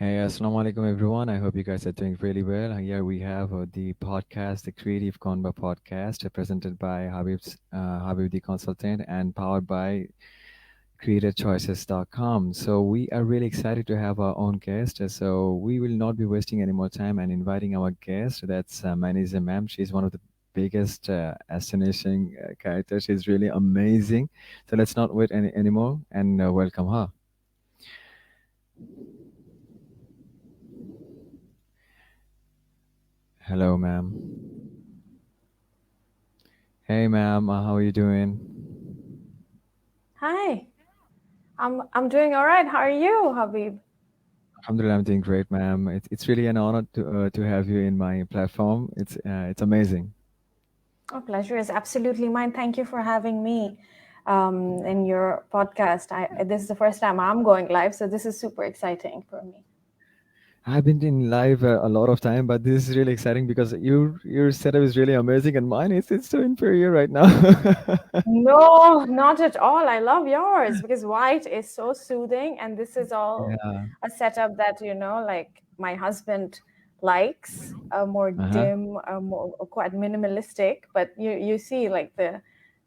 Hey, assalamu alaikum everyone. I hope you guys are doing really well. Here we have the podcast, the Creative Convo podcast, presented by Habib the consultant and powered by creatorchoices.com. So we are really excited to have our own guest. So we will not be wasting any more time and inviting our guest. That's Manizey ma'am. She's one of the biggest astonishing characters. She's really amazing. So let's not wait anymore and welcome her. Hello, ma'am. Hey, ma'am, how are you doing? Hi, I'm doing all right. How are you, Habib? Alhamdulillah, I'm doing great, ma'am. It's really an honor to have you in my platform. It's amazing. Oh, pleasure is absolutely mine. Thank you for having me in your podcast. This is the first time I'm going live, so this is super exciting for me. I've been in live a lot of time, but this is really exciting because your setup is really amazing, and mine is it's so inferior right now. No, not at all. I love yours because white is so soothing, and this is all Yeah. a setup that like my husband likes, more Uh-huh. dim, more quite minimalistic. But you see, like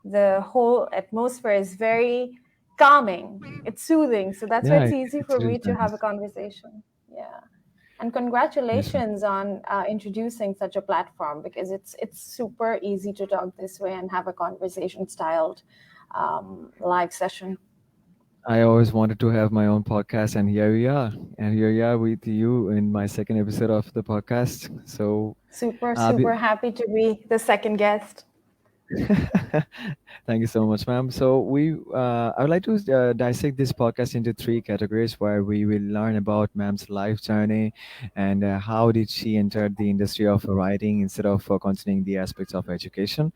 the whole atmosphere is very calming. It's soothing, so that's why Yeah, it's easy it's for really me to have a nice. conversation. Yeah. And Yes, ma'am. congratulations on introducing such a platform because it's super easy to talk this way and have a conversation styled live session. I always wanted to have my own podcast, and here we are. And here we are with you in my second episode of the podcast. So, Super, uh, be- super happy to be the second guest. Thank you so much, ma'am. So I would like to dissect this podcast into three categories where we will learn about ma'am's life journey and how did she enter the industry of writing instead of continuing the aspects of education.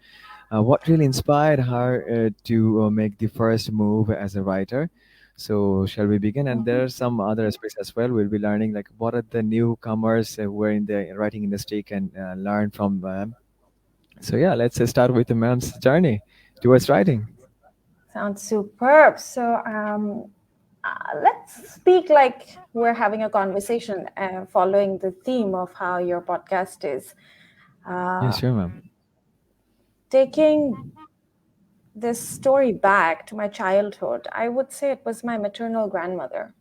What really inspired her to make the first move as a writer? So shall we begin? And there Mhm. are some other aspects as well. We'll be learning like what are the newcomers who are in the writing industry can learn from so yeah, let's start with the man's journey towards writing. Sounds superb. So let's speak like we're having a conversation following the theme of how your podcast is. Yeah, Uh, sure, ma'am. Taking this story back to my childhood, I would say it was my maternal grandmother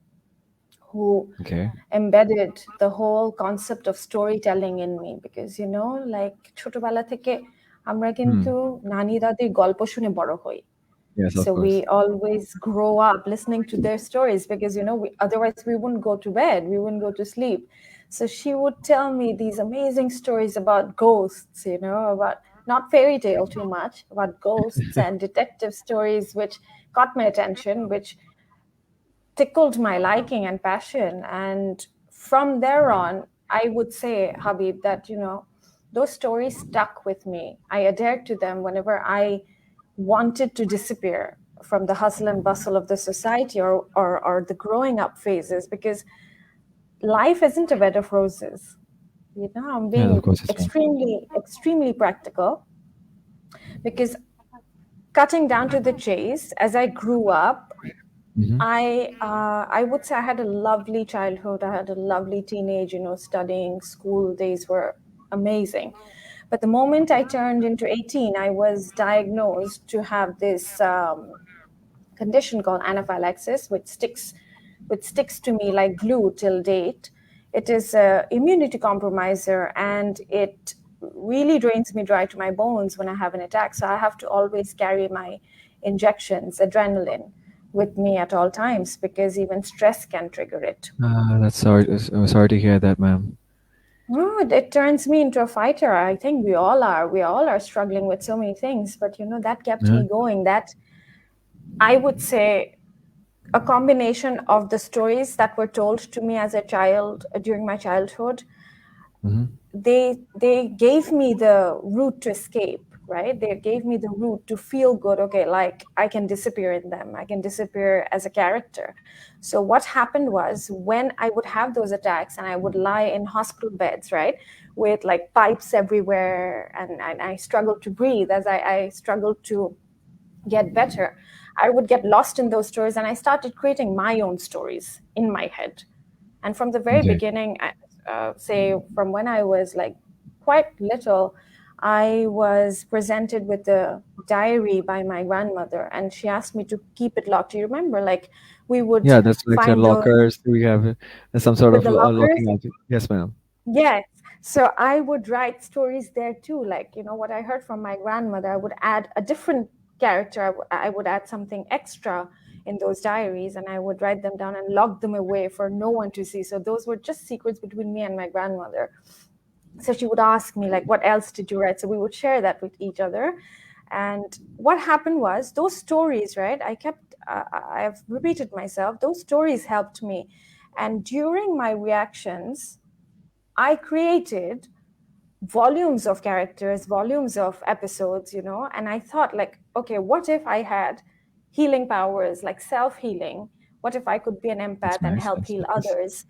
who Okay. embedded the whole concept of storytelling in me because like ছোটবেলা থেকে আমরা Hmm. কিন্তু নানি দাদির গল্প শুনে বড় হই. Yes, So of we course. always grow up listening to their stories because otherwise we wouldn't go to bed, we wouldn't go to sleep. So she would tell me these amazing stories about ghosts, about not fairy tale too much, about ghosts and detective stories, which caught my attention, which tickled my liking and passion. And from there on, I would say, Habib, that, those stories stuck with me. I adhered to them whenever I wanted to disappear from the hustle and bustle of the society or the growing up phases because life isn't a bed of roses. I'm Yes, of being course, it's ma'am. extremely, extremely practical because cutting down to the chase, as I grew up, Hmm. I would say I had a lovely childhood. I had a lovely teenage, studying. School days were amazing. But the moment I turned into 18, I was diagnosed to have this condition called anaphylaxis, which sticks to me like glue till date. It is a immunity compromiser, and it really drains me dry to my bones when I have an attack. So I have to always carry my injections, adrenaline, with me at all times because even stress can trigger it. That's sorry. Sorry to hear that, ma'am. No, it turns me into a fighter. I think we all are. We all are struggling with so many things, but that kept Uh-huh. me going. That I would say a combination of the stories that were told to me as a child during my childhood. Hmm. They gave me the route to escape, right? They gave me the route to feel good. Okay, like I can disappear in them, I can disappear as a character. So what happened was when I would have those attacks and I would lie in hospital beds, right, with like pipes everywhere, and I struggled to breathe as I struggled to get better, I would get lost in those stories and I started creating my own stories in my head. And from the very Okay. beginning, say from when I was like quite little, I was presented with a diary by my grandmother, and she asked me to keep it locked. Do you remember? Like we would Yeah, that's like find those lockers. We have some sort with of the lockers. locking object. Yes, ma'am. Yes. So I would write stories there too. Like, what I heard from my grandmother, I would add a different character. I would add something extra in those diaries, and I would write them down and lock them away for no one to see. So those were just secrets between me and my grandmother. So she would ask me, like, what else did you write? So we would share that with each other. And what happened was those stories, right? I've repeated myself, those stories helped me. And during my reactions, I created volumes of characters, volumes of episodes, and I thought, like, okay, what if I had healing powers, like self-healing? What if I could be an empath That's and nice. help That's heal nice. others?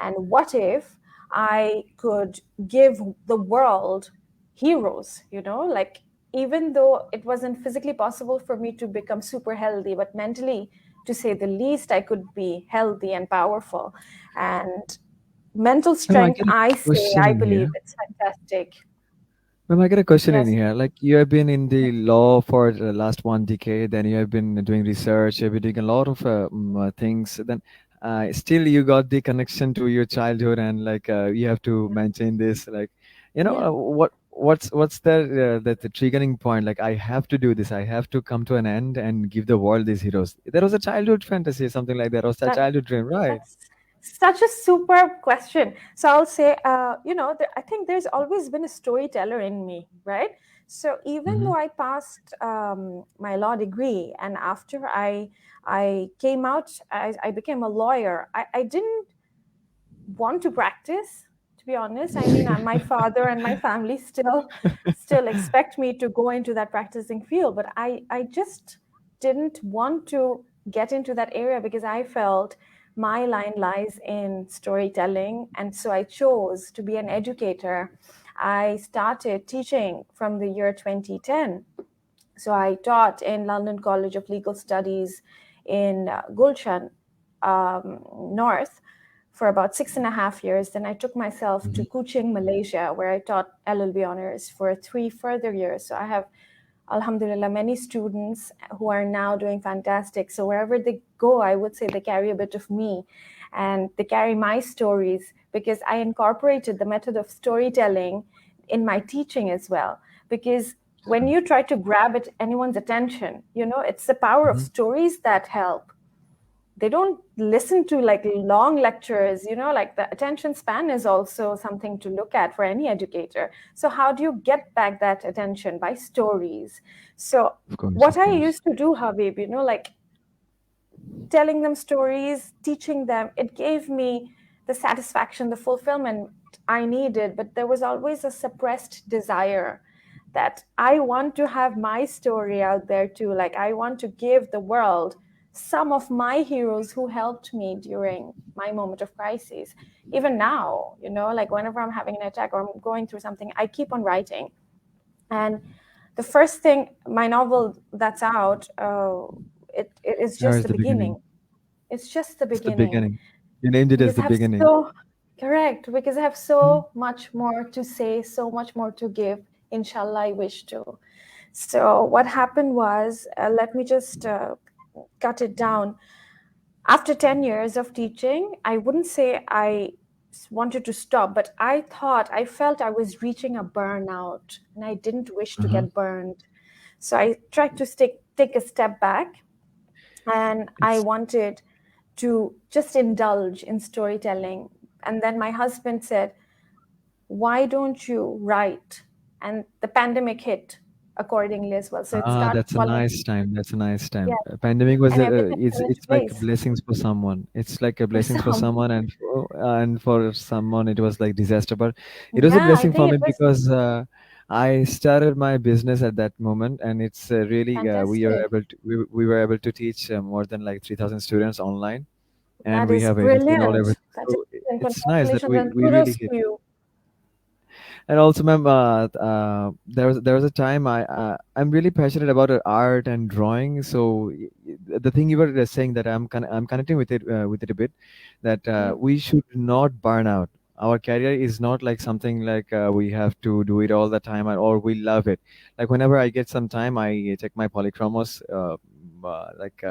And what if I could give the world heroes, like, even though it wasn't physically possible for me to become super healthy, but mentally, to say the least, I could be healthy and powerful. And mental Ma'am, I strength, get a I say, question I in believe here. it's fantastic. Ma'am, I get a question in Yes. here. Like you have been in the law for the last 1 decade, then you have been doing research, you've been doing a lot of things. Then still you got the connection to your childhood, and like you have to maintain this. Like, Yeah. what's the triggering point? Like I have to do this. I have to come to an end and give the world these heroes. There was a childhood fantasy, something like that, or a That childhood dream, right? that's such a superb question. So I'll say, I think there's always been a storyteller in me, right? So even Mm-hmm. though I passed my law degree, and after I came out, I became a lawyer. I didn't want to practice, to be honest. I mean, my father and my family still expect me to go into that practicing field, but I just didn't want to get into that area because I felt my line lies in storytelling, and so I chose to be an educator. I started teaching from the year 2010. So I taught in London College of Legal Studies in Gulshan North for about 6.5 years. Then I took myself to Mm-hmm. Kuching, Malaysia, where I taught LLB honors for 3 further years. So I have, alhamdulillah, many students who are now doing fantastic. So wherever they go, I would say they carry a bit of me, and they carry my stories because I incorporated the method of storytelling in my teaching as well. Because when you try to grab anyone's attention, it's the power of Mm-hmm. stories that help. They don't listen to like long lectures, like the attention span is also something to look at for any educator. So how do you get back that attention? By stories. So Of course, what of I course. used to do, Habib, like telling them stories, teaching them, it gave me the satisfaction, the fulfillment I needed. But there was always a suppressed desire that I want to have my story out there too. Like, I want to give the world some of my heroes who helped me during my moment of crisis. Even now, like whenever I'm having an attack or I'm going through something, I keep on writing. And the first thing, my novel that's out, it is There just is the the beginning. beginning. It's just the It's the beginning beginning. You named it as because the I have beginning. so correct because I have so much more to say, so much more to give. Inshallah, I wish to. So what happened was, let me just cut it down. After 10 years of teaching, I wouldn't say I wanted to stop, but I felt I was reaching a burnout, and I didn't wish to Uh-huh. get burned. So I tried to take a step back, and I It's wanted to just indulge in storytelling. And then my husband said, why don't you write? And the pandemic hit accordingly as well. So it started that's a falling. nice time. That's a nice time. Yeah. Pandemic was And everything fell into it's like place blessings for someone. It's like a for blessings for some. someone, and for someone it was like disaster. But it was a Yeah, I blessing for think me it was because I started my business at that moment, and it's really fantastic. we were able to teach more than like 3,000 students online, and That we is have agency and all brilliant. everything. That is So brilliant. it's nice that Congratulations and we really kudos hit. to you. And also, ma'am, there was a time I'm really passionate about art and drawing. So the thing you were saying that I'm connecting with it a bit, that Mm. we should not burn out. Our career is not like something like we have to do it all the time, or we love it. Like whenever I get some time, I take my polychromos, like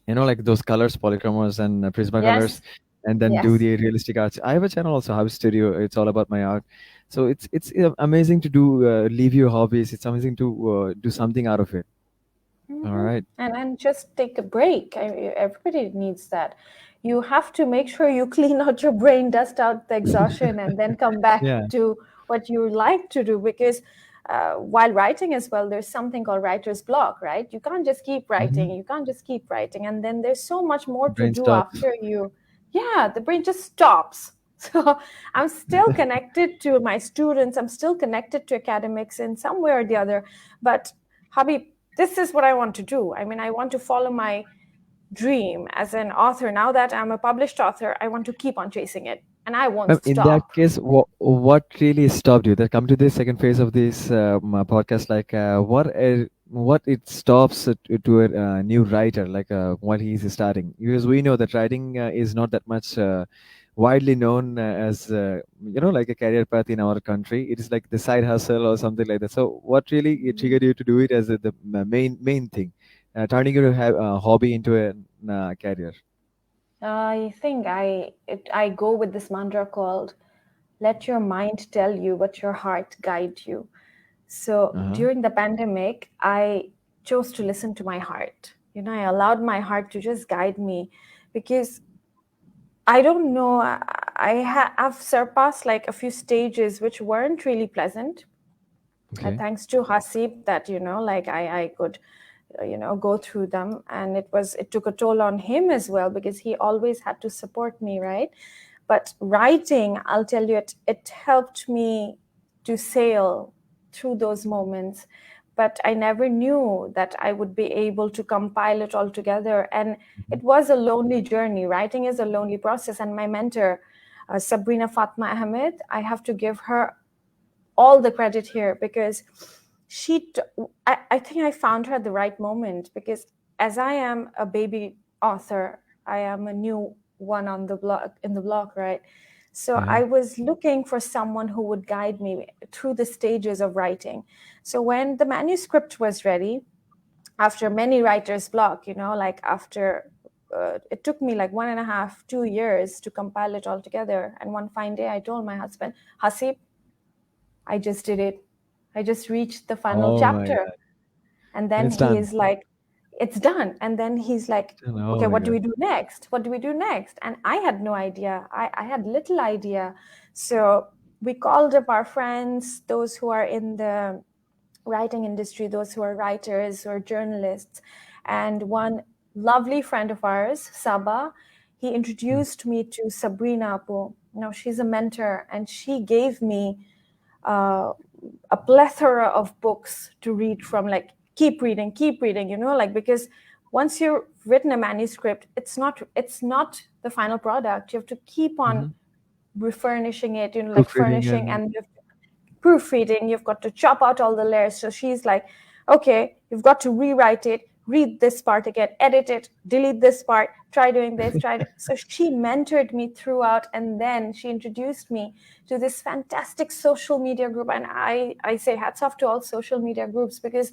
like those colors, polychromos and Prismacolors, Yes, and then do yes. the realistic arts. I have a channel also, House Studio. It's all about my art. So it's amazing to do leave your hobbies. It's amazing to do something out of it. All Hmm. right. And just take a break. Everybody needs that. You have to make sure you clean out your brain, dust out the exhaustion, and then come back Yeah. to what you like to do. Because while writing as well, there's something called writer's block, right? You can't just keep writing. Hmm. You can't just keep writing, and then there's so much more to Brain do stops. after you. Yeah, the brain just stops. So I'm still connected to my students. I'm still connected to academics in some way or the other, but Habib, this is what I want to do. I mean, I want to follow my dream as an author. Now that I'm a published author, I want to keep on chasing it and I won't In that stop. case, what really stopped you? That come to this second phase of this podcast. Like, what it stops to a new writer, like while he's starting, because we know that writing is not that much widely known as like a career path in our country. It is like the side hustle or something like that. So, what really triggered you to do it as the main thing, turning your hobby into a career? I think I go with this mantra called let your mind tell you, but your heart guide you. So Uh huh. during the pandemic, I chose to listen to my heart. I allowed my heart to just guide me because I don't know. I've surpassed like a few stages which weren't really pleasant. Okay. Thanks to Hasib, that like I could go through them, and it took a toll on him as well because he always had to support me, right? But writing, I'll tell you, it helped me to sail through those moments. But I never knew that I would be able to compile it all together. And Mhm. it was a lonely journey. Writing is a lonely process. And my mentor, Sabrina Fatma Ahmed, I have to give her all the credit here because I think I found her at the right moment because as I am a baby author, I am a new one on the block in the block, right? So Yeah. I was looking for someone who would guide me through the stages of writing. So when the manuscript was ready, after many writers block, like after it took me like 1.5 2 years to compile it all together, and one fine day I told my husband, Hasib, I just did it. I just reached the final Oh my chapter. God. And And then it's he done. is like, it's done. And then he's like, Oh okay, my what do God. we do next? What do we do next? And I had no idea. I had little idea. So we called up our friends, those who are in the writing industry, those who are writers or journalists. And one lovely friend of ours, Saba, he Mm. introduced me to Sabrina Apu. She's a mentor, and she gave me uh, a plethora of books to read from, like keep reading, like because once you've written a manuscript, it's not the final product. You have to keep on Mm-hmm. refurnishing it, like Proofreading furnishing, and and you have to proofreading, you've got to chop out all the layers. So she's like, okay, you've got to rewrite it, read this part again, edit it, delete this part, try doing this, so she mentored me throughout, and then she introduced me to this fantastic social media group. And I say hats off to all social media groups because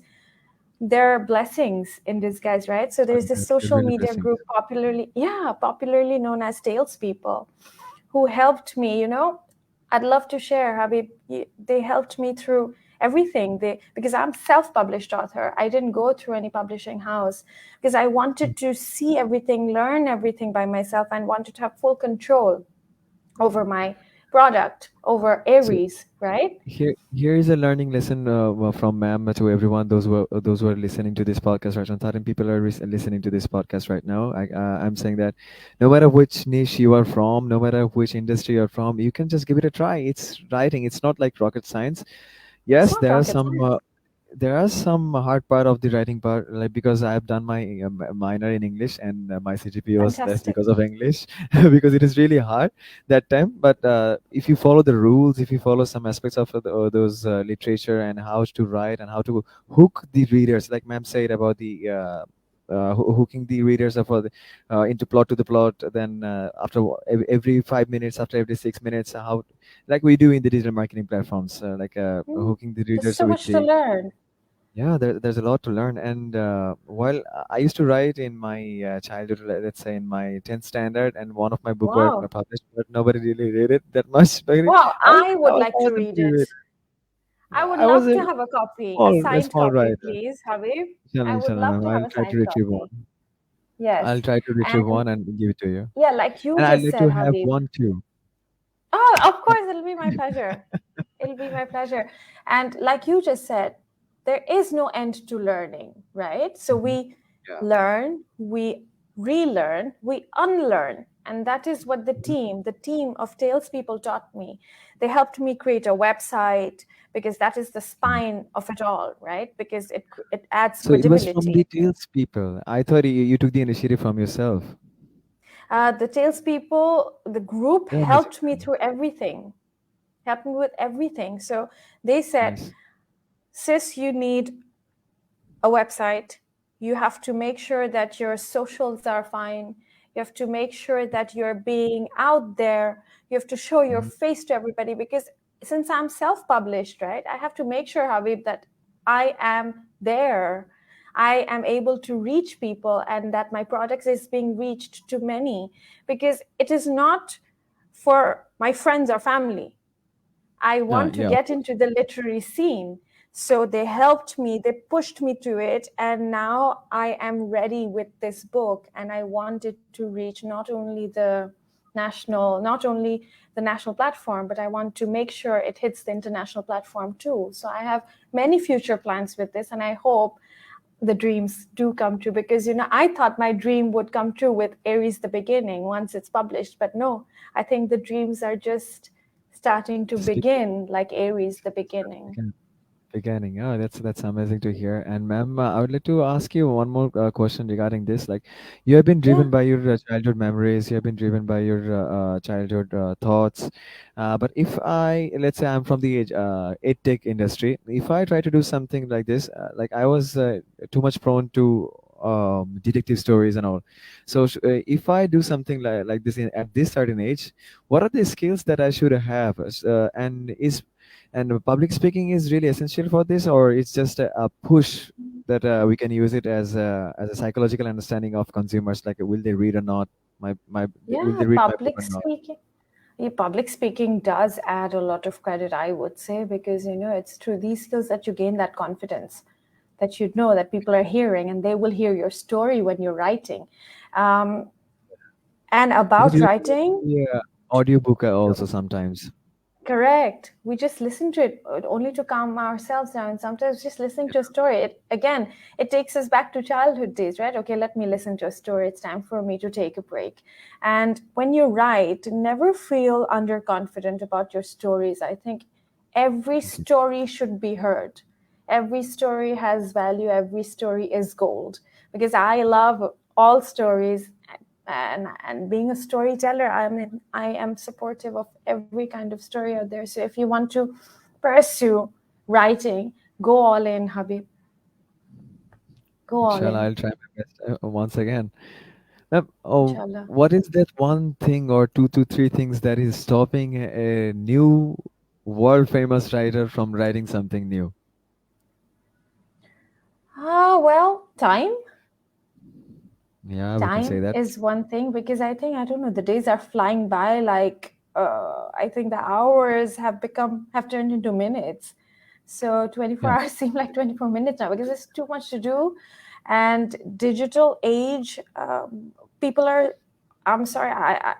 they're blessings in disguise, right? So there's this they're social really media blessings. group, popularly known as salespeople, who helped me. I'd love to share, Habib. They helped me through everything. Because I'm self-published author. I didn't go through any publishing house because I Mm. wanted to see everything, learn everything by myself, and wanted to have full control over my product, over So ARIES, right? here is a learning lesson from ma'am to everyone. Those who are listening to this podcast right now. Certain people are listening to this podcast right now. I'm saying that no matter which niche you are from, no matter which industry you're from, you can just give it a try. It's writing. It's not like rocket science. It's Yes, not there are rocket some science. there are some hard part of the writing part, like because I have done my minor in English, and my CGPA was less Fantastic. because of English, because it is really hard that time. But if you follow the rules, if you follow some aspects of those literature and how to write and how to hook the readers, like ma'am said about the hooking the readers up for the, into plot to the plot, then after every 5 minutes, after every 6 minutes, how, like we do in the digital marketing platforms, like Mm, hooking the there's readers so with much to the, learn. yeah, there's a lot to learn. And while I used to write in my childhood, let's say in my 10th standard, and one of my book were Wow. published, but nobody really read it that much. But Wow, I was, I I would was, like I to was read into it. it. I Yeah, would I was love a to have a copy, a signed small copy, writer. please, Habib. I Inshallah, would inshallah, love ma'am. to have I'll a try to signed retrieve copy. one. I'll Yes. try to retrieve And one and give it to you. yeah, like you And I'd just like said, to have Habib. one too. Oh, of course, it'll be my pleasure. It'll be my pleasure. And like you just said, there is no end to learning, right? So Mhm. we Yeah. learn, we relearn, we unlearn. And that is what Mhm. the team of salespeople taught me. They helped me create a website because that is the Yeah. spine of it all, right? Because it adds So it was from credibility. the Tales people. I thought you took the initiative from yourself. The salespeople, the group Yeah, amazing. helped me through everything, helped me with everything. So they said, Nice. sis, you need a website. You have to make sure that your socials are fine. You have to make sure that you're being out there. You have to show your Mhm. face to everybody because since I'm self published, right, I have to make sure, Habib, that I am there. I am able to reach people and that my product is being reached to many because it is not for my friends or family. I want to Yeah, of get course. into the literary scene. So they helped me, they pushed me to it, and now I am ready with this book. And I want it to reach not only the national platform, but I want to make sure it hits the international platform too. So I have many future plans with this, and I hope the dreams do come true because I thought my dream would come true with Aries the beginning once it's published, but no, I think the dreams are just starting to Just begin like Aries the beginning. beginning. Beginning. Oh, that's amazing to hear. And ma'am, I would like to ask you one more question regarding this. Like, you have been Yeah. driven by your childhood memories. You have been driven by your childhood thoughts. But if I, let's say, I'm from the ed tech industry, if I try to do something like this, like I was too much prone to detective stories and all. So, if I do something like this at this certain age, what are the skills that I should have? And public speaking is really essential for this, or it's just a push that we can use it as a psychological understanding of consumers, like will they read or not, my will Yeah, they read my book or not? public speaking does add a lot of credit, I would say, because it's through these skills that you gain that confidence, that you know that people are hearing and they will hear your story when you're writing. Um, and Because about you have to listen writing, to the audiobook also sometimes. correct. We just listen to it only to calm ourselves down. Sometimes just listening to a story, it takes us back to childhood days, right? Okay, let me listen to a story. It's time for me to take a break. And when you write, never feel underconfident about your stories. I think every Mhm. story should be heard. Every story has value. Every story is gold because I love all stories, and being a storyteller, I am supportive of every kind of story out there. So if you want to pursue writing, go all in, Habib. Go all Inshallah, in, I'll try my best once again. Oh, inshallah. what is that one thing or two to three things that is stopping a new world famous writer from writing something new? Well, time. Yeah, we can say Time that. is one thing because I don't know, the days are flying by like I think the hours have turned into minutes. So 24 Yeah. hours seem like 24 minutes now because there's too much to do. And digital age, people are, I'm sorry,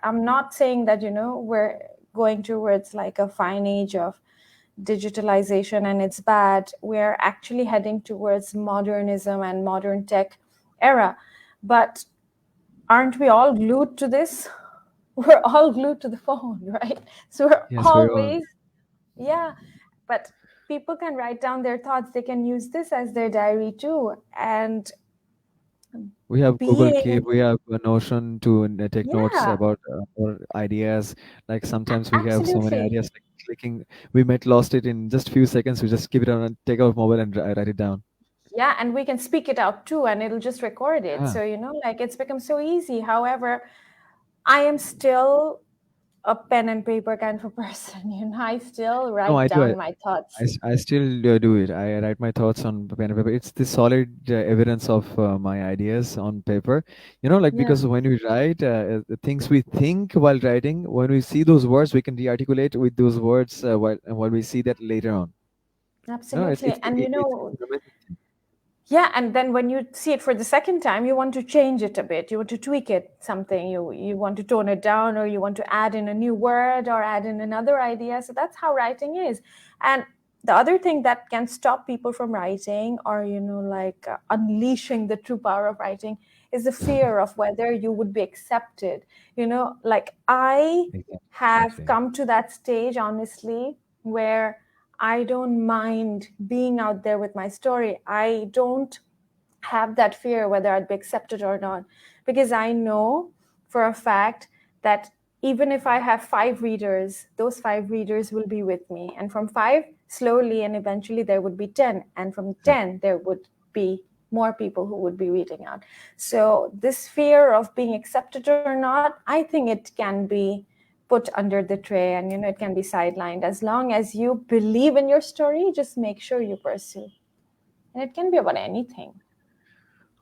I'm not saying that, we're going towards like a fine age of digitalization and it's bad. We're actually heading towards modernism and modern tech era. But aren't we all glued to this? We're all glued to the phone, right? So we're Yes, we are. always, yeah. But people can write down their thoughts. They can use this as their diary too. And We have Google being, Keep, we have a Notion to take notes yeah, about our ideas. Like sometimes we have so many absolutely. ideas, like clicking, we might lost it in just few seconds. We just keep it on and take our mobile and write it down. Yeah, and we can speak it out too, and it'll just record it. Yeah. So, like it's become so easy. However, I am still a pen and paper kind of a person. I still No, write I do. down my thoughts. I still do it. I write my thoughts on pen and paper. It's the solid evidence of my ideas on paper. Like Yeah, because when we write, the things we think while writing, when we see those words, we can de-articulate with those words while we see that later on. No, it's absolutely. it's And it's an amazing thing. yeah, and then when you see it for the second time, you want to change it a bit. You want to tweak it something. You want to tone it down, or you want to add in a new word or add in another idea. So that's how writing is. And the other thing that can stop people from writing, or like unleashing the true power of writing, is the fear of whether you would be accepted. Like I Exactly. have Exactly. come to that stage, honestly, where I don't mind being out there with my story. I don't have that fear whether I'd be accepted or not, because I know for a fact that even if I have 5 readers, those 5 readers will be with me. And from 5, slowly and eventually there would be 10. And from Exactly. 10, there would be more people who would be reading out. So, this fear of being accepted or not, I think it can be put under the tray, and it can be sidelined. As long as you believe in your story, just make sure you pursue. And it can be about anything.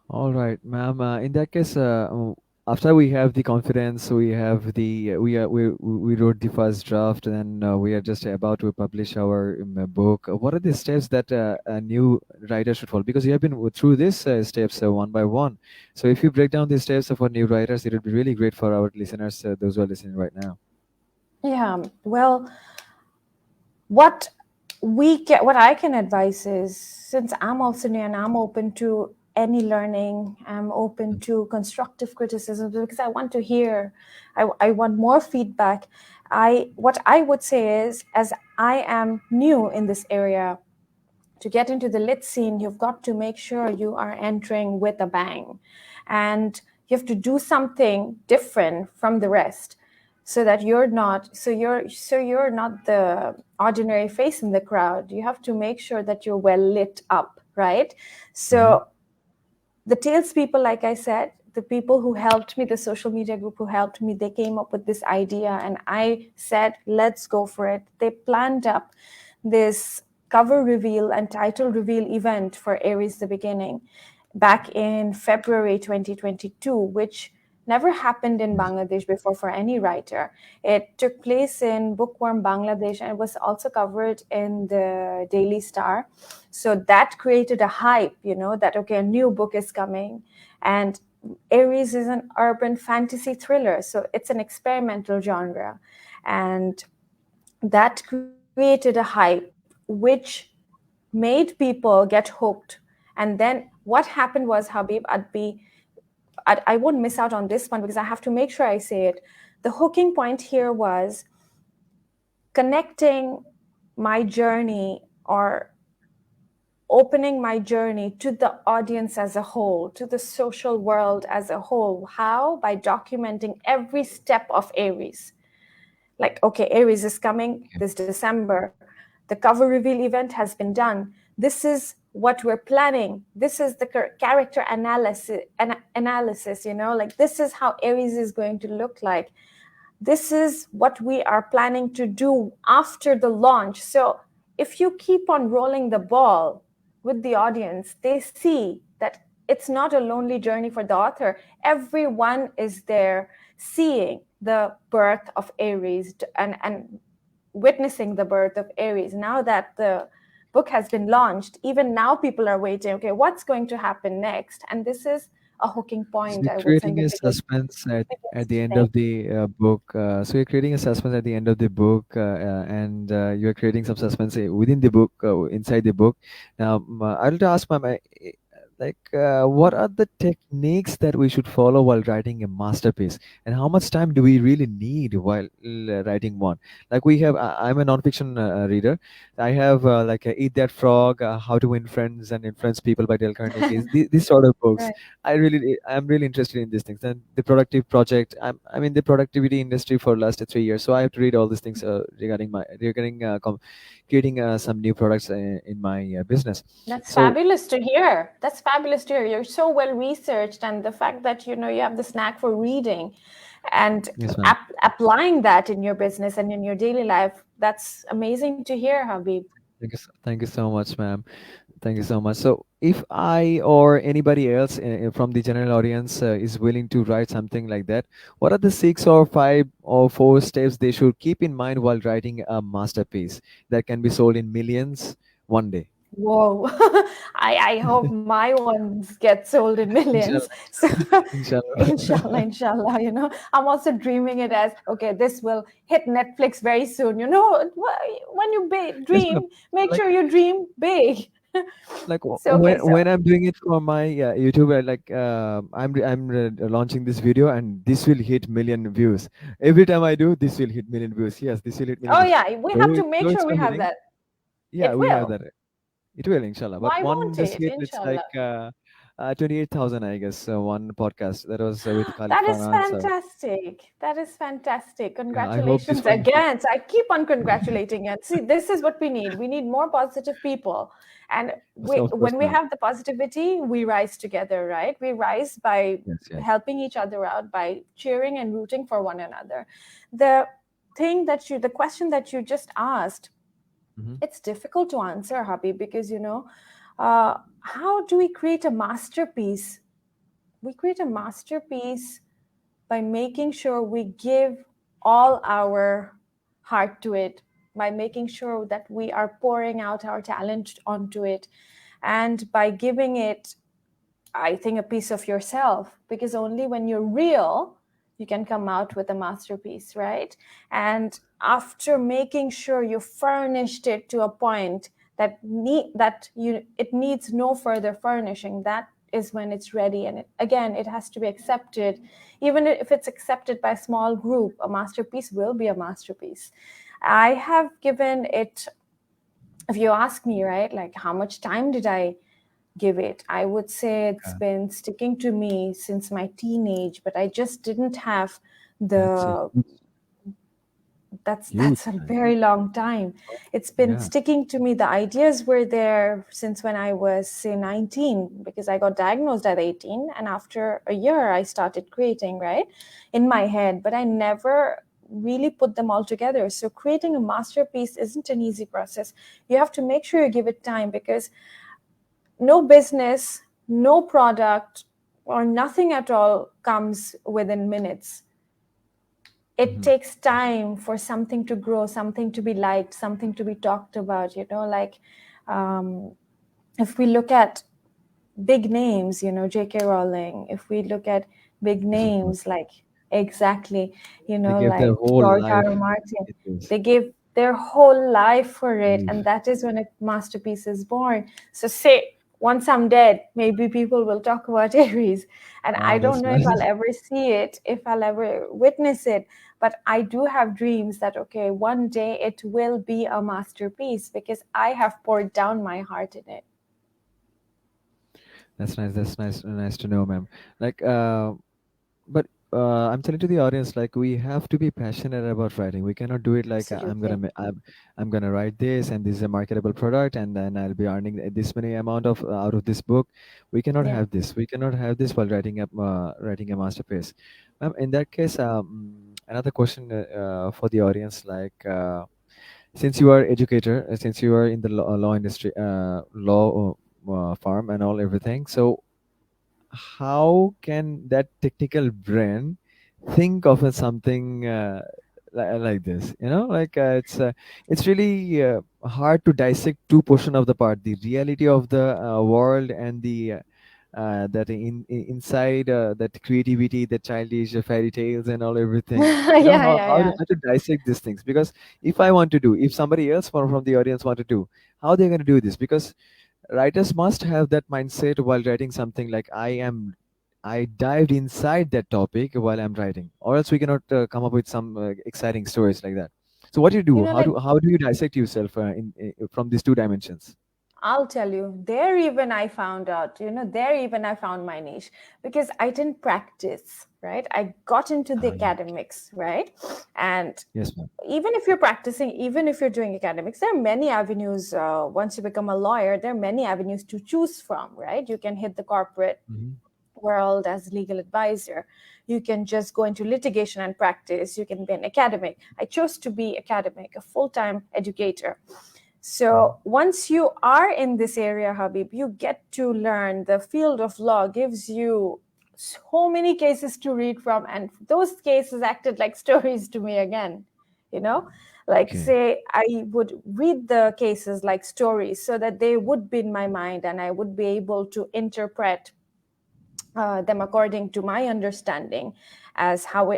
All right, ma'am. In that case, after we have the confidence, we have the we wrote the first draft, and we are just about to publish our book. What are the steps that a new writer should follow? Because you have been through these steps one by one. So if you break down the steps for new writers, it would be really great for our listeners, those who are listening right now. Yeah, well, what what I can advise is, since I'm also new and I'm open to any learning, I'm open to constructive criticism, because I want to hear, I want more feedback. What I would say is, as I am new in this area, to get into the lit scene, you've got to make sure you are entering with a bang. And you have to do something different from the rest, so that you're not the ordinary face in the crowd. You have to make sure that you're well lit up, right? Mm-hmm. So the Tales people, like I said, the people who helped me, the social media group who helped me, they came up with this idea, and I said, let's go for it. They planned up this cover reveal and title reveal event for Aries the Beginning back in February 2022, which never happened in Yes. Bangladesh before for any writer. It took place in Bookworm, Bangladesh, and it was also covered in the Daily Star. So that created a hype, that, okay, a new book is coming. And Aries is an urban fantasy thriller, so it's an experimental genre. And that created a hype, which made people get hooked. And then what happened was, Habib, I won't miss out on this one because I have to make sure I say it. The hooking point here was connecting my journey, or opening my journey to the audience as a whole, to the social world as a whole. How? By documenting every step of Aries. Like, okay, Aries is coming Okay. this December. The cover reveal event has been done. This is what we're planning. This is the character analysis, like this is how Aries is going to look like. This is what we are planning to do after the launch. So if you keep on rolling the ball with the audience, they see that it's not a lonely journey for the author. Everyone is there seeing the birth of Aries, and witnessing the birth of Aries. Now that the book has been launched, even now people are waiting, okay, what's going to happen next? And this is a hooking So point, you're I would say, creating the a biggest, suspense at the biggest end thing. of the book. So you're creating a suspense at the end of the book, and you're creating some suspense within the book, inside the book. Now, I'd like to ask, ma'am, what are the techniques that we should follow while writing a masterpiece, and how much time do we really need while writing one? Like we have, I'm a nonfiction reader. I have Eat That Frog, How to Win Friends and Influence People by Dale Carnegie. These sort of books. Right. I'm really interested in these things. And the productive project. I'm in the productivity industry for last 3 years, so I have to read all these things regarding creating some new products in my business. That's So fabulous to hear. That's fabulous to hear. You're so well researched, and the fact that you have this knack for reading and yes, ma'am. applying that in your business and in your daily life, that's amazing to hear, Habib. Thank you so much, ma'am. Thank you so much. So, if I or anybody else from the general audience is willing to write something like that, what are the 6 or 5 or 4 steps they should keep in mind while writing a masterpiece that can be sold in millions one day? Whoa. I hope my ones get sold in millions. Inshallah. So inshallah, Inshallah. inshallah, I'm also dreaming it as okay, this will hit Netflix very soon. When you Yes, ma'am. dream, make Like sure you dream big. So okay, so when I'm doing it for my YouTube, I'm launching this video and this will hit million views. Every time I do, this will hit million views. Yes, this will hit million oh views. yeah, we have to make Though sure it's we not have hitting, that. yeah, It we have will. that. It will, inshallah. But Why one won't just it? hit. It's Inshallah. 28,000, I guess. One podcast that was with Khalid That is Farhan. So fantastic. That is fantastic. yeah, I hope this Congratulations one hit. again. So I keep on congratulating you. See, this is what we need. We need more positive people. And Of course, when we ma'am. have the positivity, we rise together, right? We rise by Yes, yes. helping each other out, by cheering and rooting for one another. The the question that you just asked, Mm-hmm. it's difficult to answer, Happy, because, how do we create a masterpiece? We create a masterpiece by making sure we give all our heart to it, by making sure that we are pouring out our talent onto it, and by giving it, I think, a piece of yourself, because only when you're real, you can come out with a masterpiece, right? And after making sure you furnished it to a point it needs no further furnishing, that is when it's ready. And again, it has to be accepted. Even if it's accepted by a small group, a masterpiece will be a masterpiece. I have given it, if you ask me, right, like how much time did I give it, I would say it's Yeah, been sticking to me since my teenage, but I just didn't have that's a the huge that's a time. very long time. It's been Yeah. sticking to me. The ideas were there since when I was, say, 19, because I got diagnosed at 18, and after a year I started creating, right, in my head, but I never really put them all together. So creating a masterpiece isn't an easy process. You have to make sure you give it time, because no business, no product, or nothing at all comes within minutes. It Hmm. takes time for something to grow, something to be liked, something to be talked about. Um, if we look at big names, J.K. Rowling, if we look at big Yes, of course. names like, exactly, They gave their like whole George R. life R. Martin, in this. they gave their whole life for it, Belief. and that is when a masterpiece is born. So, say, once I'm dead, maybe people will talk about Aries, and I Ah, don't that's know if I'll nice. ever see it, if I'll ever witness it, but I do have dreams that, okay, one day it will be a masterpiece because I have poured down my heart in it. That's nice. That's nice. Nice to know, ma'am. Like, but I'm telling to the audience, like, we have to be passionate about writing. We cannot do it like Absolutely. I'm gonna write this, and this is a marketable product, and then I'll be earning this many amount of out of this book. We cannot Yeah. have this. We cannot have this while writing a masterpiece. In that case, another question for the audience, since you are educator, since you are in the law industry, law farm and all everything, so how can that technical brain think of something like this, it's really hard to dissect two portion of the part, the reality of the world and the that inside that creativity, the childish fairy tales and all everything, Yeah, yeah, yeah. how to dissect these things. Because if I want to do, if somebody else from the audience want to do, how they're going to do this? Because writers must have that mindset while writing something, like I dived inside that topic while I'm writing, or else we cannot come up with some exciting stories like that. So what do you do? Like How do you dissect yourself from these two dimensions? I'll tell you, there even I found out, there even I found my niche because I didn't practice, right? I got into the Okay. academics, right? And Yes, ma'am. even if you're practicing, even if you're doing academics, there are many avenues. Once you become a lawyer, there are many avenues to choose from, right? You can hit the corporate Hmm. world as legal advisor. You can just go into litigation and practice. You can be an academic. I chose to be academic, a full-time educator. Hmm. So once you are in this area, Habib, you get to learn. The field of law gives you so many cases to read from, and those cases acted like stories to me again. You know, like Okay. say I would read the cases like stories so that they would be in my mind and I would be able to interpret them according to my understanding as how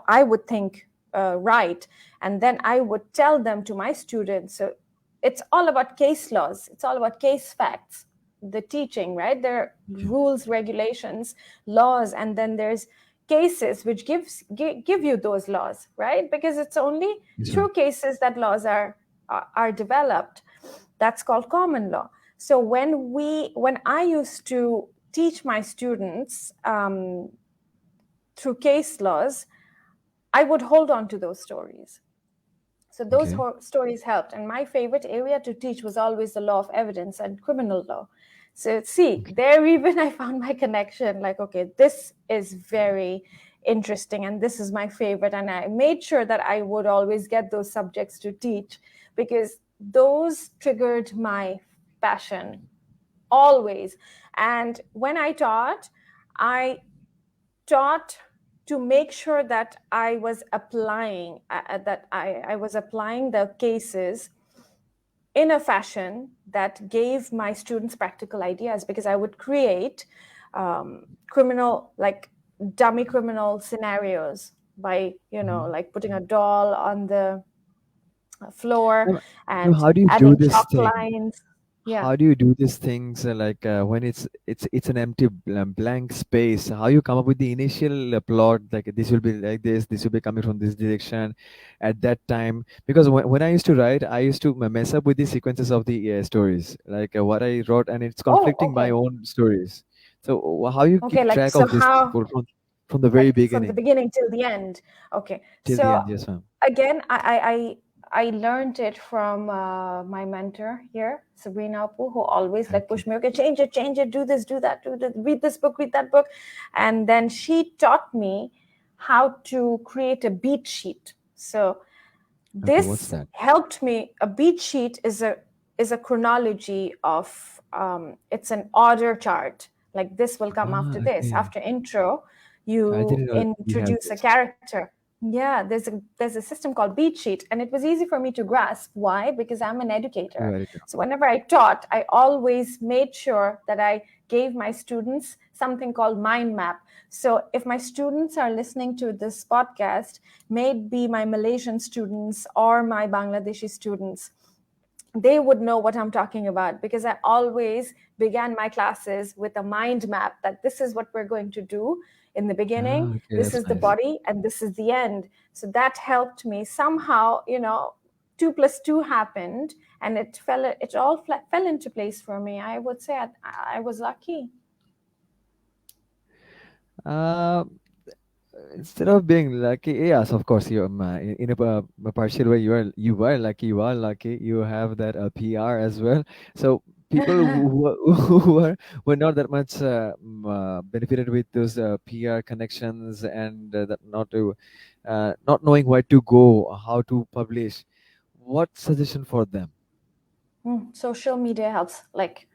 I would think right, and then I would tell them to my students. So it's all about case laws. It's all about case facts. The teaching, right? There are Okay. rules, regulations, laws, and then there's cases which give you those laws, right? Because it's only Yes, ma'am. through cases that laws are developed. That's called common law. So when I used to teach my students through case laws, I would hold on to those stories. So those Okay. stories helped. And my favorite area to teach was always the law of evidence and criminal law. So see, Okay. there even I found my connection. Like, okay, this is very interesting and this is my favorite. And I made sure that I would always get those subjects to teach because those triggered my passion always. And when I taught to make sure that I was applying I was applying the cases in a fashion that gave my students practical ideas, because I would create criminal, like dummy criminal scenarios by Hmm. like putting a doll on the floor Now, and how do you do adding this chalk thing? lines. Yeah. How do you do these things when it's an empty blank space? How you come up with the initial plot, like this will be like this will be coming from this direction at that time? Because when I used to write, I used to mess up with the sequences of the stories, like what I wrote, and it's Oh, conflicting my okay. own stories. So how you Okay, keep like track so of this thing how, from the very like from the beginning beginning till the end. Okay, till the so end? Yes, ma'am. again, I learned it from my mentor here, Sabrina Apu, who always like Okay. pushed me. Okay, change it, do this, do that, do that, read this book, read that book, and then she taught me how to create a beat sheet. So Okay. What's this that? helped me. A beat sheet is a chronology of it's an order chart. Like this will come Ah, after this. okay. After intro, I you didn't know we have introduce a this. character. Yeah, there's a system called beat sheet, and it was easy for me to grasp. Why? Because I'm an To educator. write it down. So whenever I taught, I always made sure that I gave my students something called mind map. So if my students are listening to this podcast, may it be my Malaysian students or my Bangladeshi students, they would know what I'm talking about, because I always began my classes with a mind map that this is what we're going to do in the Ah, beginning, okay. this That's is the nice. body, and this is the end. So that helped me somehow, 2 plus 2 happened, and it all fell into place for me. I would say I was lucky. Uh, Instead of being lucky, yes, of course, you in a partial way, you are lucky. You are lucky. You have that PR as well. So people who are not that much benefited with those PR connections, and that not knowing where to go, how to publish. What suggestion for them? Social media helps, like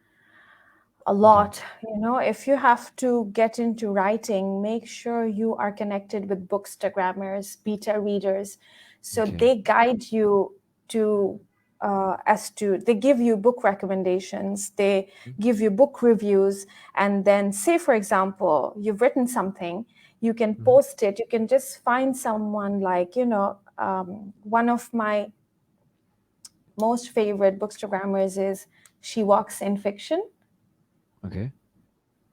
a Okay. lot. If you have to get into writing, make sure you are connected with bookstagrammers, beta readers, so Okay. they guide you to as to they give you book recommendations, they Mhm. give you book reviews, and then say, for example, you've written something, you can Mhm. post it. You can just find someone, like one of my most favorite bookstagrammers is She Walks in Fiction. Okay.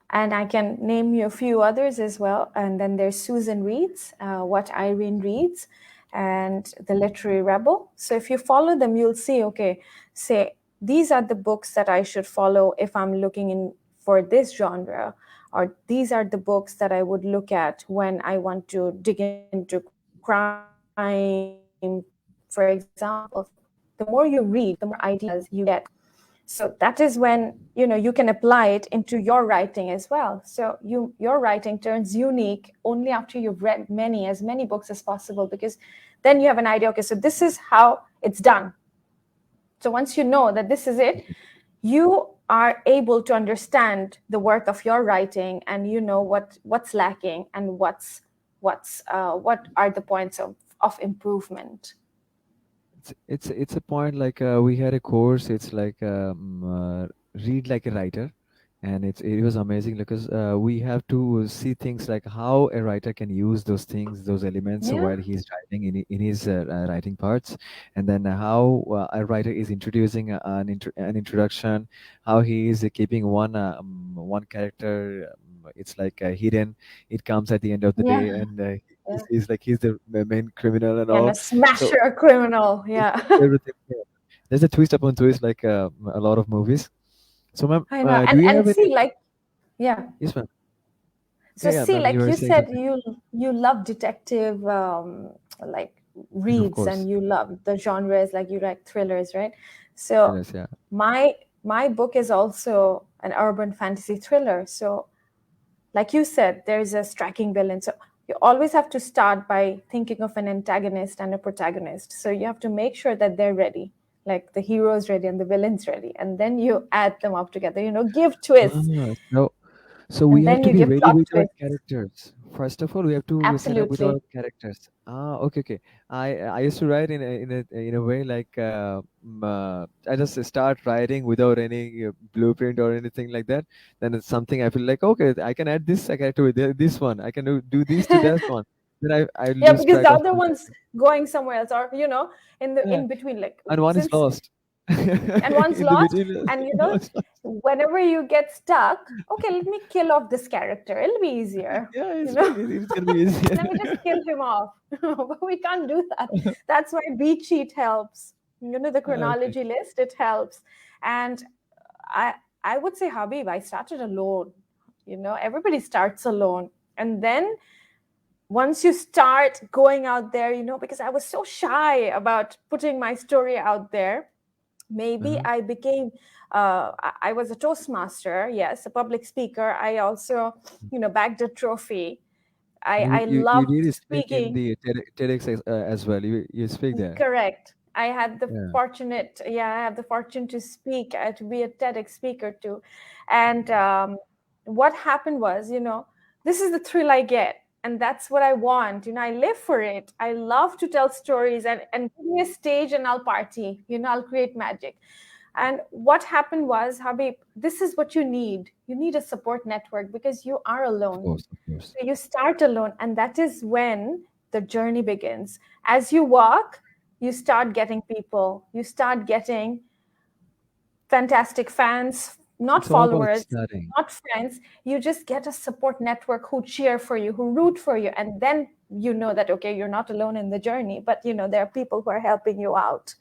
And I can name you a few others as well. And then there's Susan Reads, What Irene Reads, and The Literary Rebel. So if you follow them, you'll see, okay, say, these are the books that I should follow if I'm looking in for this genre, or these are the books that I would look at when I want to dig into crime, for example. The more you read, the more ideas you get. So that is when, you can apply it into your writing as well. So your writing turns unique only after you've read as many books as possible, because then you have an idea, okay, so this is how it's done. So once you know that this is it, you are able to understand the worth of your writing, and you know what's lacking and what are the points of improvement. It's a point like we had a course. It's like read like a writer, and it was amazing because we have to see things like how a writer can use those things, those elements Yeah. while he's writing in his writing parts, and then how a writer is introducing an introduction, how he is keeping one character. It's like hidden. It comes at the end of the Yeah. day, and Yeah. he's like he's the main criminal and And all. a So smasher criminal. it's Yeah. everything. Yeah. There's a twist upon twist, like a lot of movies. So, ma'am, I know. do you And have any? see, like, yeah. Yes, ma'am. So Yeah, yeah, see, ma'am. You like were you saying said, something. you love detective like Of reads, and course. you love the genres, like you like thrillers, right? So Yes, yeah. my my book is also an urban fantasy thriller. So like you said, there's a striking villain. So you always have to start by thinking of an antagonist and a protagonist. So you have to make sure that they're ready, like the hero's ready and the villain's ready, and then you add them up together. Give twists, So we and have then to you be give ready plot with our twists. characters. First of all, we have to set up with our Absolutely. characters. Ah, okay, okay. I used to write in a way like I just start writing without any blueprint or anything like that. Then it's something I feel like okay, I can add this character with this one. I can do this to that one. Then I Yeah, lose because the track of other my one's going somewhere else, or in the yeah, in between, like, and one is since lost. and one's In the lost, between, and one's lost. whenever you get stuck, okay, let me kill off this character, it'll be easier. Yeah, you it's know like it's gonna be easier. Let me just kill him off. But we can't do that. That's why beat sheet helps. The Okay. chronology list, it helps. And I I would say, Habib, I started alone. Everybody starts alone. And then once you start going out there, because I was so shy about putting my story out there, maybe Uh-huh. I became I was a toastmaster, yes, a public speaker. I also bagged a trophy. I You loved did speak in speaking. the TEDx as well. You speak there. Correct. I had the Yeah. fortunate, yeah, I have the fortune to speak, to be a TEDx speaker too. And what happened was, this is the thrill I get. And that's what I want. I live for it. I love to tell stories, and give me a stage and I'll party. I'll create magic. And what happened was, Habib, this is what you need. You need a support network because you are Of alone. course, of course. So you start alone, and that is when the journey begins. As you walk, you start getting people, you start getting fantastic fans, not It's all about followers, starting. not friends. You just get a support network who cheer for you, who root for you. And then you know that, okay, you're not alone in the journey, but there are people who are helping you out.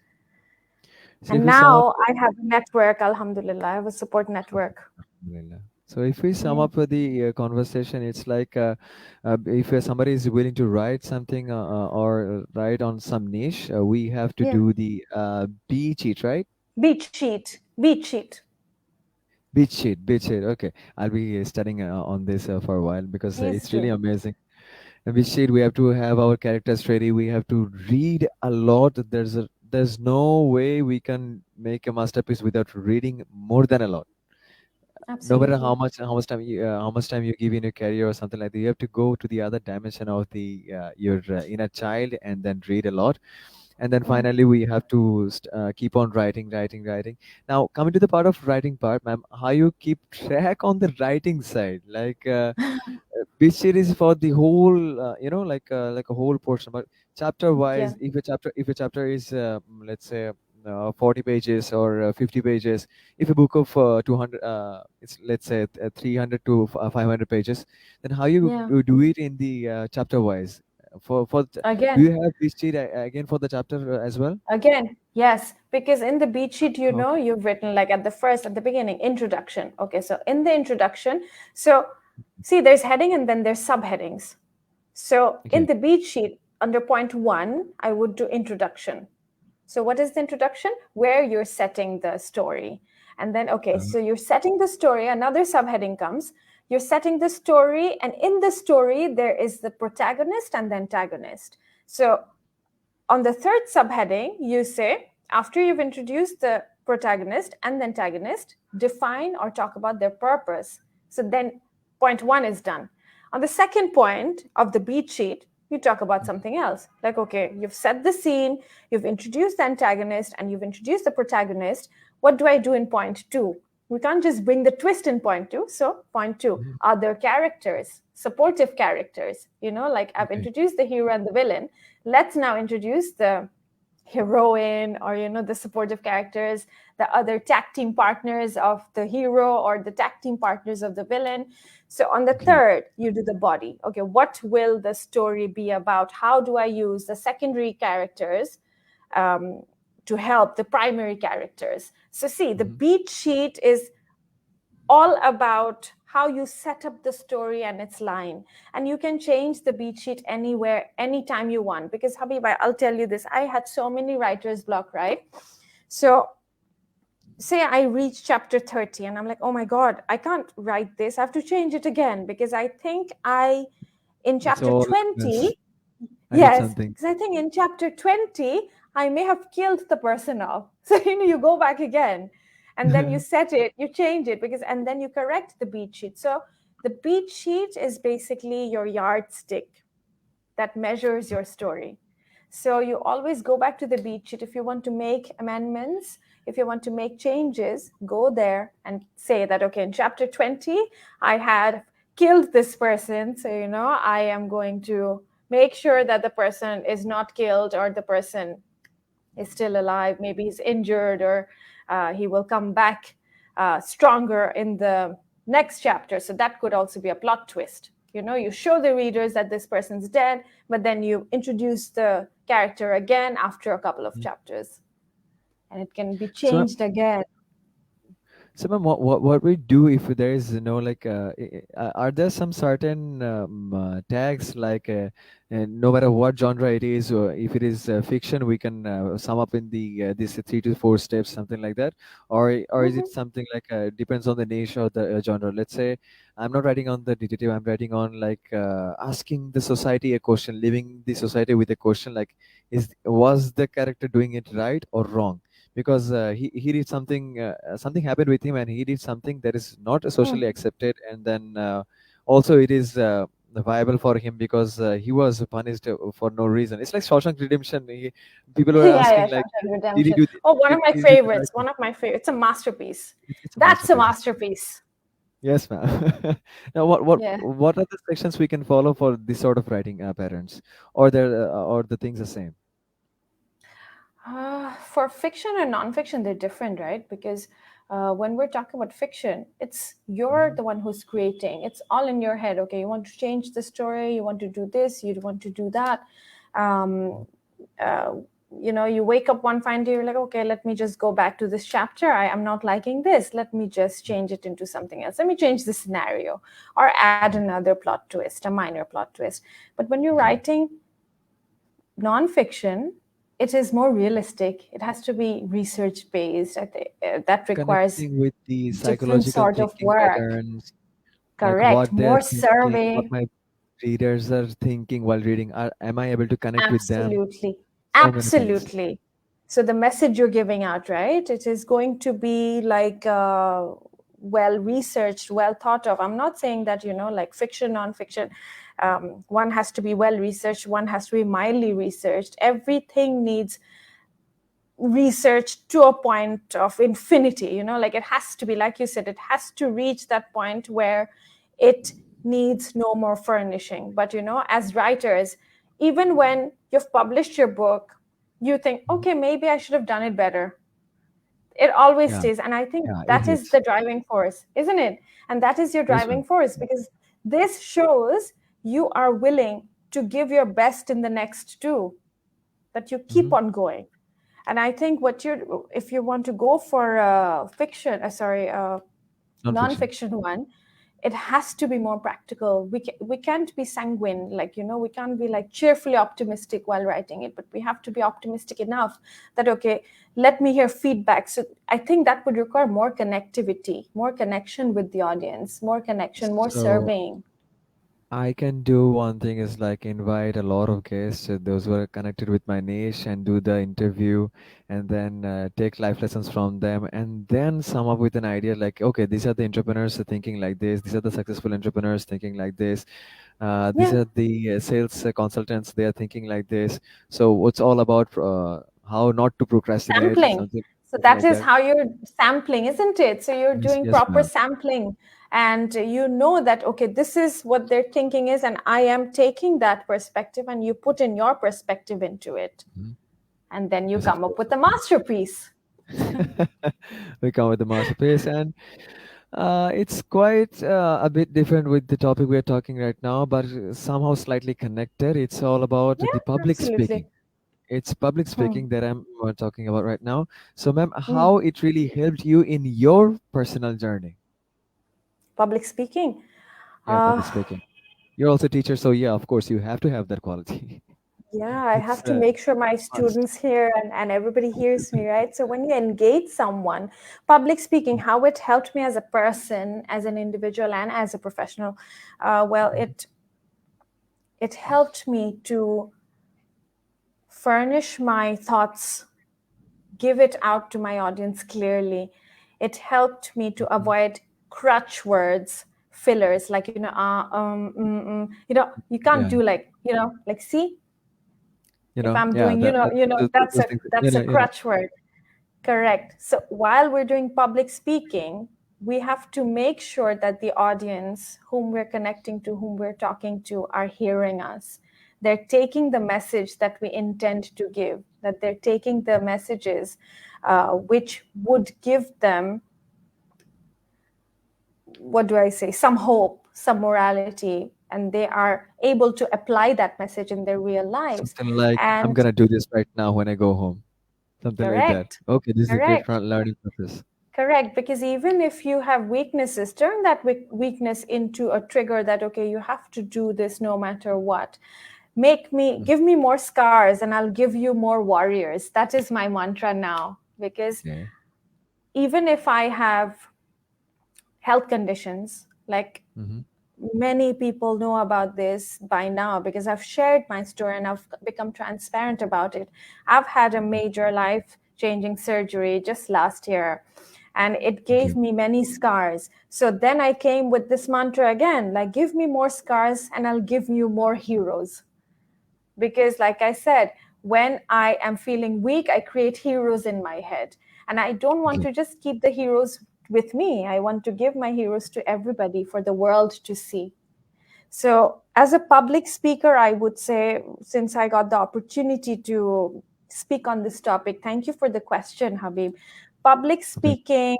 So if And we sum up, now I have a network, alhamdulillah, I have a support network. Alhamdulillah. So if we sum Yeah. up the conversation, it's like if somebody is willing to write something or write on some niche, we have to Yeah. do the beat sheet, right? Beat sheet, beat sheet. Beat sheet, beat sheet. Okay, I'll be studying on this for a while because Please it's really do. amazing. And we said we have to have our characters ready. We have to read a lot. There's no way we can make a masterpiece without reading more than a lot. No matter Absolutely. how much time you give in your career or something like that, you have to go to the other dimension of the your inner child and then read a lot. And then Yeah. finally we have to keep on writing. Now coming to the part of writing part, ma'am, how you keep track on the writing side, like. Which series for the whole like a whole portion, but chapter Yeah. wise, if a chapter is let's say 40 pages or 50 pages. If a book of 200, it's let's say 300 to 500 pages, then how Yeah. you do it in the chapter wise? Do Again, you have this sheet again for the chapter as well? again, yes, because in the beat sheet, Okay. you've written like at the beginning, introduction. Okay, so in the introduction, so see, there's heading and then there's subheadings. So in Okay. the beat sheet, under point one, I would do introduction. So what is the introduction? Where you're setting the story. And then, okay, Uh, so you're setting the story, another subheading comes. You're setting the story, and in the story, there is the protagonist and the antagonist. So on the third subheading, you say, after you've introduced the protagonist and the antagonist, define or talk about their purpose. So then point one is done. On the second point of the beat sheet, you talk about something else. Like, okay, you've set the scene, you've introduced the antagonist, and you've introduced the protagonist. What do I do in point two? We can't just bring the twist in point two. So, point two, mhm. other characters, supportive characters. Like I've Okay. introduced the hero and the villain. Let's now introduce the heroine, or the supportive characters, the other tag team partners of the hero or the tag team partners of the villain. So on the Okay. third, you do the body. Okay, what will the story be about? How do I use the secondary characters um, to help the primary characters? So see, the Mhm. beat sheet is all about how you set up the story and its line. And you can change the beat sheet anywhere, anytime you want. Because Habiba, I'll tell you this, I had so many writer's block, right? So say I reach chapter 30 and I'm like, oh my God, I can't write this. I have to change it again because I think in It's chapter all mess. 20, I need yes, something. because I think in chapter 20, I may have killed the person off. So, you go back again and then you set it, you change it and then you correct the beat sheet. So the beat sheet is basically your yardstick that measures your story. So you always go back to the beat sheet. If you want to make amendments, if you want to make changes, go there and say that, okay, in chapter 20, I had killed this person. So, I am going to make sure that the person is not killed or the person is still alive. Maybe he's injured or he will come back stronger in the next chapter. So that could also be a plot twist. You show the readers that this person's dead, but then you introduce the character again after a couple of chapters, and it can be So, changed again. so, ma'am, what we do if there is like are there some certain tags like no matter what genre it is, or if it is fiction, we can sum up in the this 3 to 4 steps, something like that, or is it Mhm. something like depends on the niche or the genre? Let's say I'm not writing on the detective, I'm writing on like asking the society a question, leaving the society with a question like, was the character doing it right or wrong? Because he did something, something happened with him and he did something that is not socially Mm. accepted, and then also it is viable for him because he was punished for no reason. It's like Shawshank Redemption. People were Yeah, yeah, asking like, Shawshank did he Redemption. do Oh, one of my did he do the right favorites. thing? One of my favorites. It's a masterpiece. It's a That's a masterpiece. masterpiece. Yes, ma'am. Now, what what Yeah. what are the sections we can follow for this sort of writing patterns, or the things the same? For fiction and nonfiction, they're different, right? Because when we're talking about fiction, it's you're Mhm. the one who's creating. It's all in your head. Okay, you want to change the story, you want to do this, you want to do that. Um, uh, you wake up one fine day, you're like, okay, let me just go back to this chapter. I am not liking this. Let me just change it into something else. Let me change the scenario or add another plot twist, a minor plot twist. But when you're Okay. writing nonfiction, it is more realistic. It has to be research based. I think that requires Connecting with the different psychological sort of thinking work. patterns, like Correct. what they're More thinking, what survey. my readers are thinking while reading. Am I able to connect with them? Absolutely. So many things. Absolutely. So the message you're giving out, right? It is going to be like well researched, well thought of. I'm not saying that, like fiction, nonfiction, one has to be well researched, one has to be mildly researched. Everything needs research to a point of infinity. Like it has to be, like you said, it has to reach that point where it needs no more furnishing. But as writers, even when you've published your book, you think, Mhm. okay, maybe I should have done it better. It always Yeah, stays. And I think yeah, it that is hits. the driving force, isn't it? And that is your Yes, ma'am. driving force, because this shows you are willing to give your best in the next two, that you keep Hmm. on going. And I think what you, if you want to go for fiction, sorry, Non-fiction. non-fiction one, it has to be more practical. We can't be sanguine, like, we can't be like cheerfully optimistic while writing it, but we have to be optimistic enough that, okay, let me hear feedback. So I think that would require more connectivity, more connection with the audience, more connection, more So surveying. I can do one thing is like invite a lot of guests, those who are connected with my niche, and do the interview, and then take life lessons from them, and then come up with an idea like, okay, these are the entrepreneurs thinking like this, these are the successful entrepreneurs thinking like this, these Yeah, are the sales consultants, they are thinking like this. So it's all about how not to procrastinate, sampling. So something that like is that. how you're sampling, isn't it? So you're Yes, doing yes, proper ma'am. sampling, and you know that, okay, this is what their thinking is, and I am taking that perspective, and you put in your perspective into it, Mhm. and then you Yes, of come up course, with a of course. masterpiece. We come with the masterpiece, and it's quite a bit different with the topic we are talking right now, but somehow slightly connected. It's all about the Yeah, public absolutely. speaking. It's public Hmm. speaking that I'm talking about right now. So, ma'am, Hmm. how it really helped you in your personal journey? Public speaking. Yeah, public Uh, speaking. You're also a teacher, so yeah, of course, you have to have that quality. yeah, I It's have to make sure my must. students hear, and everybody hears me, right? So when you engage someone, public speaking, how it helped me as a person, as an individual, and as a professional, well, Mhm. it helped me to furnish my thoughts, give it out to my audience clearly. It helped me to Mhm. avoid crutch words, fillers, like, you can't Yeah, do like, like, see, if I'm yeah, doing, those things, that's a crutch word. Correct. So while we're doing public speaking, we have to make sure that the audience whom we're connecting to, whom we're talking to, are hearing us. They're taking the message that we intend to give, that they're taking the messages which would give them, what do I say, some hope, some morality, and they are able to apply that message in their real lives. something like, I'm And gonna do this right now when I go home. Something like that. correct, Okay, this is a great correct. learning process. Correct, because even if you have weaknesses, turn that weakness into a trigger that, okay, you have to do this no matter what. Mm. Give me more scars and I'll give you more warriors. That is my mantra now. Because Okay. even if I have health conditions, like, Mm-hmm. many people know about this by now because I've shared my story and I've become transparent about it. I've had a major life changing surgery just last year, and it Okay. gave me many scars. So then I came with this mantra again, like, give me more scars and I'll give you more heroes. Because, like I said, when I am feeling weak, I create heroes in my head. And I don't want Okay. to just keep the heroes with me. I want to give my heroes to everybody for the world to see. So, as a public speaker, I would say, since I got the opportunity to speak on this topic, thank you for the question, Habib. Public Okay. speaking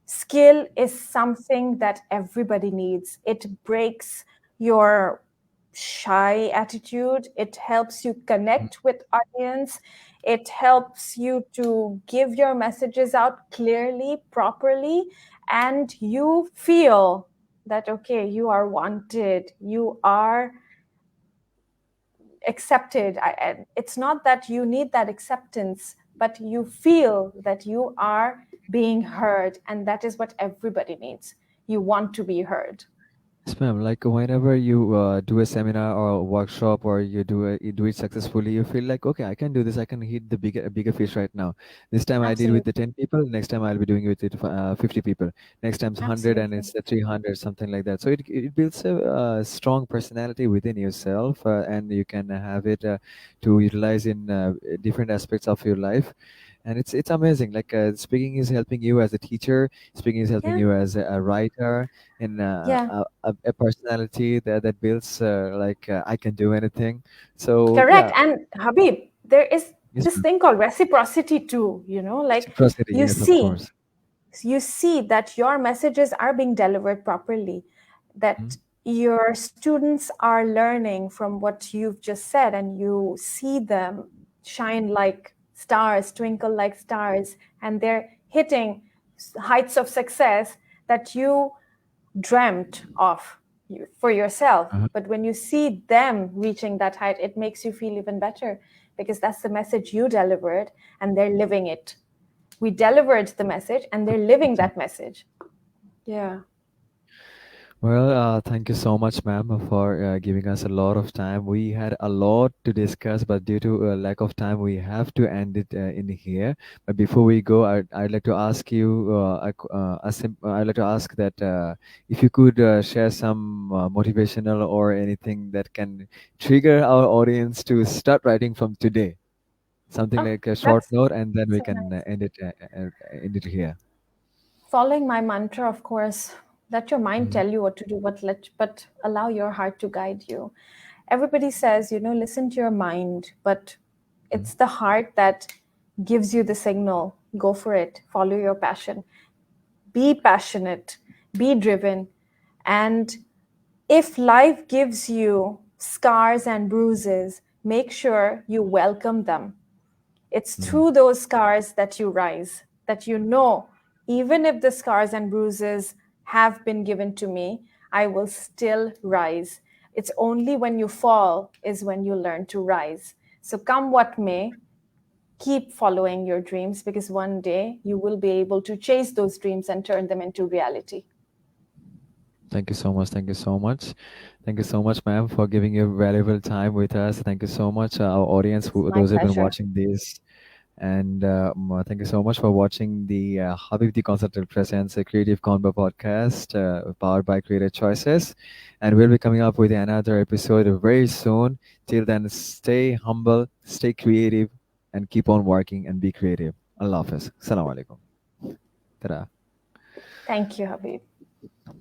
skill is something that everybody needs. It breaks your shy attitude, it helps you Mhm. connect with audience, it helps you to give your messages out clearly, properly, and you feel that, okay, you are wanted, you are accepted. It's not that you need that acceptance, but you feel that you are being heard, and that is what everybody needs. You want to be heard. Yes, ma'am. Like whenever you do a seminar or a workshop, or you do it successfully, you feel like, okay, I can do this. I can hit the bigger fish right now. This time I did with the Absolutely. 10 people. Next time I'll be doing it with 50 people. Next time's 100, and Absolutely. it's the 300, something like that. So it builds a strong personality within yourself, and you can have it to utilize in different aspects of your life. And it's amazing. Like speaking is helping you as a teacher. Speaking is helping Yeah. you as a writer, and Yeah. a personality that builds like I can do anything. So Correct. yeah. And Habib, there is Yes, this ma'am. thing called reciprocity too, like Reciprocity, you yes, of see course. you see that your messages are being delivered properly, Mhm. that your students are learning from what you've just said, and you see them shine like stars, twinkle like stars, and they're hitting heights of success that you dreamt of for yourself. Uh-huh. But when you see them reaching that height, it makes you feel even better, because that's the message you delivered and they're living it. We delivered the message and they're living that message. Yeah. Well, thank you so much, ma'am, for giving us a lot of time. We had a lot to discuss, but due to lack of time, we have to end it in here. But before we go, I'd like to ask you, I'd like to ask that if you could share some motivational or anything that can trigger our audience to start writing from today, something Oh, like a short that's note, and then we so can nice. end it here. Following my mantra, of course, let your mind Mhm. tell you what to do, but allow your heart to guide you. Everybody says, listen to your mind, but Mhm. it's the heart that gives you the signal. Go for it. Follow your passion. Be passionate. Be driven. And if life gives you scars and bruises, make sure you welcome them. It's Mhm. through those scars that you rise, that even if the scars and bruises have been given to me, I will still rise. It's only when you fall is when you learn to rise. So, come what may, keep following your dreams, because one day you will be able to chase those dreams and turn them into reality. Thank you so much. Thank you so much. Thank you so much, ma'am, for giving your valuable time with us. Thank you so much, our audience, It's who my those who have been pleasure. watching this. And thank you so much for watching the Habib the Consultant Presents a Creative Convo podcast powered by Creative Choices. And we'll be coming up with another episode very soon. Till then, stay humble, stay creative, and keep on working and be creative. Allah Hafiz. Assalamu alaikum. Ta-da. Thank you, Habib. Thank